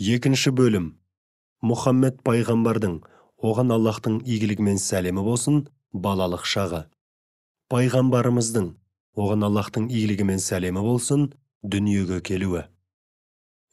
Екінші бөлім. Мұхаммед пайғамбардың, оған Аллахтың игілігі мен сәлемі болсын, балалық шағы. Пайғамбарымыздың, оған Аллахтың игілігі мен сәлемі болсын, дүниеге келуі.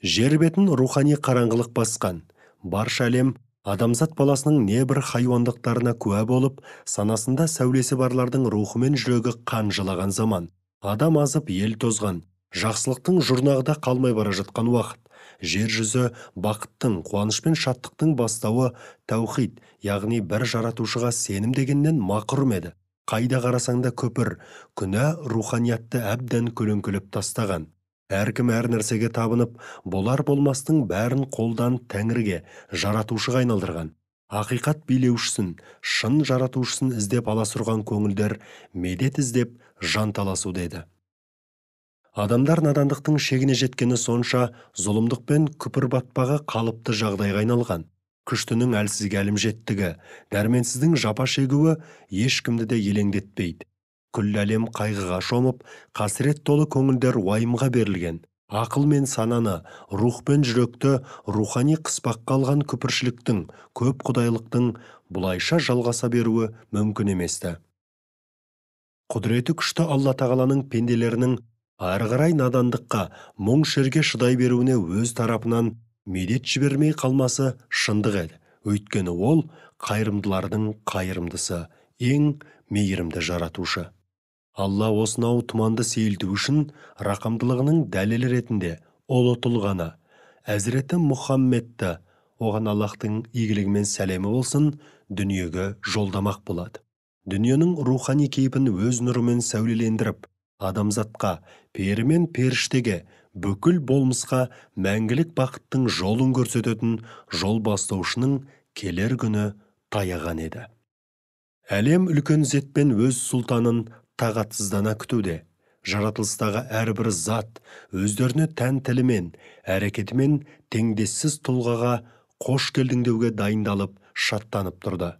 Жер бетін рухани қараңғылық басқан, барша әлем адамзат баласының небір хайуандықтарына куә болып, санасында сәулесі барлардың рухы мен жүрегі қанжылаған заман. Адам азып ел тозған, жақсылықтың жұрнағында қалмай бара жатқан уақыт. Жер жүзі бақыттың, қуаныш пен шаттықтың бастауы тәухид, яғни бір жаратушыға сенім дегеннен мақұрым еді. Қайда қарасаң да күпір, күнә руханиятты әбден көлеңкелеп тастаған. Әркім әр нәрсеге табынып, болар болмастың бәрін қолдан Тәңірге, жаратушыға айналдырған. Ақиқат билеушісін, шын жаратушысын іздеп аласұрған көңілдер медет іздеп жанталасу деді. Адамдар надандықтың шегіне жеткені сонша зұлымдық пен күпір батпағы қалыпты жағдайға айналған. Күштінің әлсізге әлімжеттігі, дәрменсіздің жапа шегуі ешкімді де елеңдетпейді. Күллі әлем қайғыға шомып, қасірет толы көңілдер уайымға берілген. Ақыл мен сананы, рух пен жүректі рухани қыспаққа алған күпіршіліктің, көп құдайлықтың бұлайша жалғаса беруі мүмкін еместі. Құдіреті күшті Алла тағаланың пенделерінің ары қарай надандыққа, мұң шерге шыдай беруіне өз тарапынан медет жібермей қалмасы шындық еді. Өйткені ол қайырымдылардың қайырымдысы, ең мейірімді жаратушы. Алла осынау тұманды сейілту үшін рақымдылығының дәлелі ретінде ұлы тұлғаны, Әзіреті Мұхаммедті, оған Аллахтың игілігі мен сәлемі болсын, дүниеге жолдамақ болады. Дүниенің рухани кейпін өз нұрымен сәулелендіріп, адамзатқа, пері мен періштеге, бүкіл болмысқа мәңгілік бақыттың жолын көрсететін жол бастаушының келер күні таяған еді. Әлем үлкен ізетпен өз сұлтанын тағатсыздана күтуде. Жаратылыстағы әрбір зат өздеріне тән тілімен, әрекетімен теңдессіз тұлғаға қош келдің деуге дайындалып, шаттанып тұрды.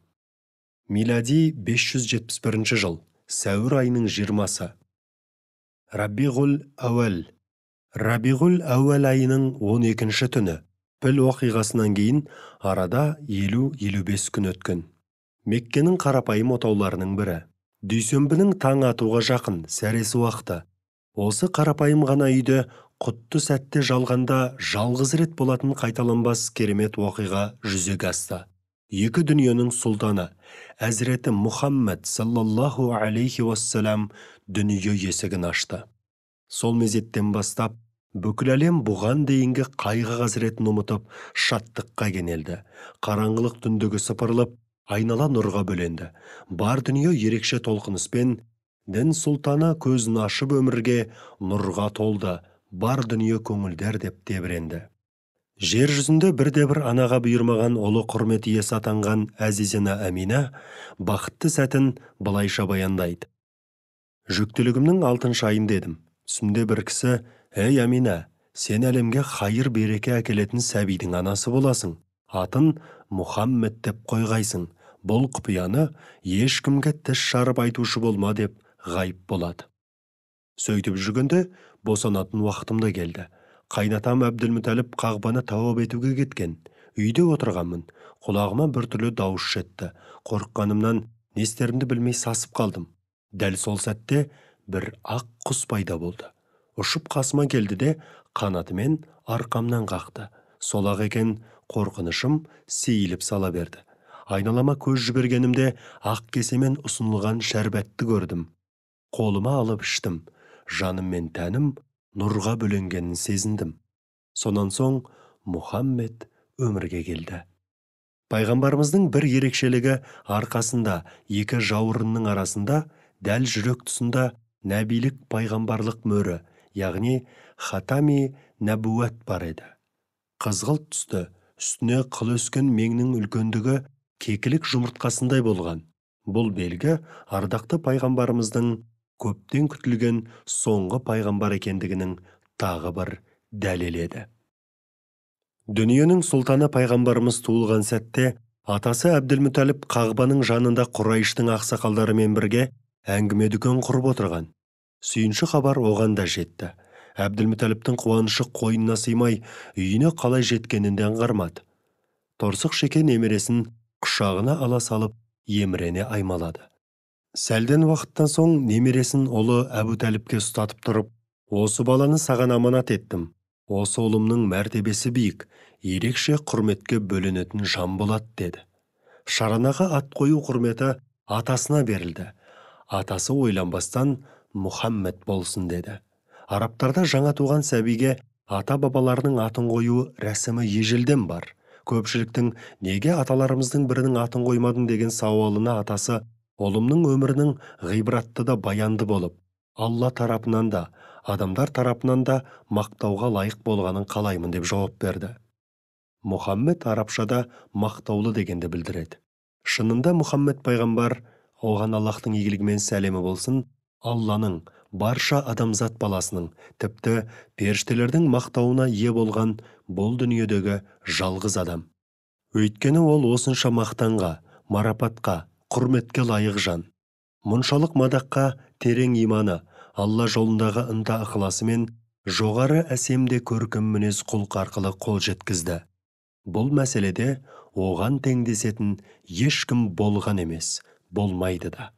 Милади 571 жыл, сәуір айының 20-сы. Рабиғул әуәл айының 12-ші түні, піл оқиғасынан кейін арада 50-55 күн өткен. Меккенің қарапайым отауларының бірі. Дүйсенбінің таң атуға жақын сәресі уақыты. Осы қарапайым ғана үйде құтты сәтте жалғанда жалғыз рет болатын қайталанбас керемет оқиға жүзеге асты. Екі дүниенің сұлтаны, Әзіреті Мұхаммед саллаллаху алейхи уассалам дүние есігін ашты. Сол мезеттен бастап, бүкіл әлем бұған дейінгі қайғы қасіретін ұмытып, шаттыққа кенелді. Қараңғылық түндігі сыпырылып, айнала нұрға бөленді. Бар дүние ерекше толқыныспен, дін сұлтаны көзін ашып өмірге нұрға толды. Бар дүние көңілдер деп тебіренді. Жер жүзінде бірде-бір анаға бұйырмаған ұлы құрмет иесі атанған Әзизена Әмина бақытты сәтін былайша баяндайды. Жүктілігімнің 6-шы айын дедім. Түсімде бір кісі: «Ей Әмина, сен әлемге хайыр береке әкелетін сәбидің анасы боласың. Атын Мұхаммед деп қойғайсың. Бұл құпияны ешкімге тіс шарып айтушы болма» деп ғайып болады. Сөйтіп жүргенде босанатын уақытымда келді. Қайнатам Әбділмүтәліп қағбаны тауап етуге кеткен. Үйде отырғанмын. Құлағыма біртүрлі дауыс жетті. Қорыққанымнан не істерімді білмей сасып қалдым. Дәл сол сәтте бір ақ құс пайда болды. Ұшып қасыма келді де қанатымен арқамнан қақты. Сол-ақ екен, қорқынышым сейіліп сала берді. Айналама көз жібергенімде ақ кесемен ұсынылған шәрбәтті көрдім. Қолыма алып іштім. Жаным мен тәнім нұрға бөленгенін сезіндім. Сонан соң Мұхаммед өмірге келді. Пайғамбарымыздың бір ерекшелігі арқасында екі жауырынның арасында, дәл жүрек тұсында нәбилік пайғамбарлық мөрі, яғни хатами нәбуәт бар еді. Қызғылт түсті, үстіне қыл өскен меңнің үлкендігі кекілік жұмыртқасындай болған. Бұл белгі ардақты пайғамбарымыздың көптен күтілген соңғы пайғамбар екендігінің тағы бір дәлелі еді. Дүниенің сұлтаны пайғамбарымыз туылған сәтте атасы Әбділмүтәліп қағбаның жанында Құрайыштың ақсақалдарымен бірге әңгіме дүкен құрып отырған. Сүйінші хабар оған да жетті. Әбділмүтәліптің қуанышы қойнына сыймай, үйіне қалай жеткенін де аңғармады. Торсық шеке немересін құшағына ала салып, емірене аймалады. Сәлден уақыттан соң немересін ұлы Әбутәліпке ұстатып тұрып, осы баланы саған аманат еттім. Осы ұлымның мәртебесі биік, ерекше құрметке бөленетін жан болады, деді. Шаранаға ат қою құрметі атасына берілді. Атасы ойланбастан Мұхаммед болсын деді. Арабтарда жаңа туған сәбиге ата-бабаларының атын қою рәсімі ежелден бар. Көпшіліктің неге аталарымыздың бірінің атын қоймадың деген сауалына атасы ұлымның өмірінің ғибратты да баянды болып, Алла тарапынан да, адамдар тарапынан да мақтауға лайық болғанын қалаймын деп жауап берді. Мұхаммед арабшада мақтаулы дегенді білдіреді. Шынында Мұхаммед пайғамбар, оған Аллахтың игілігімен сәлемі болсын, Алланың барша адамзат баласының, тіпті періштелердің мақтауына ие болған бұл дүниедегі жалғыз адам. Өйткені ол осынша мақтанға, марапатқа, құрметке лайық жан. Мұншалық мадаққа терең иманы, Алла жолындағы ынта ықыласымен жоғары әсемде көркем мінез құлқ арқылы қол жеткізді. Бұл мәселеде оған теңдесетін ешкім болған емес, болмайды да.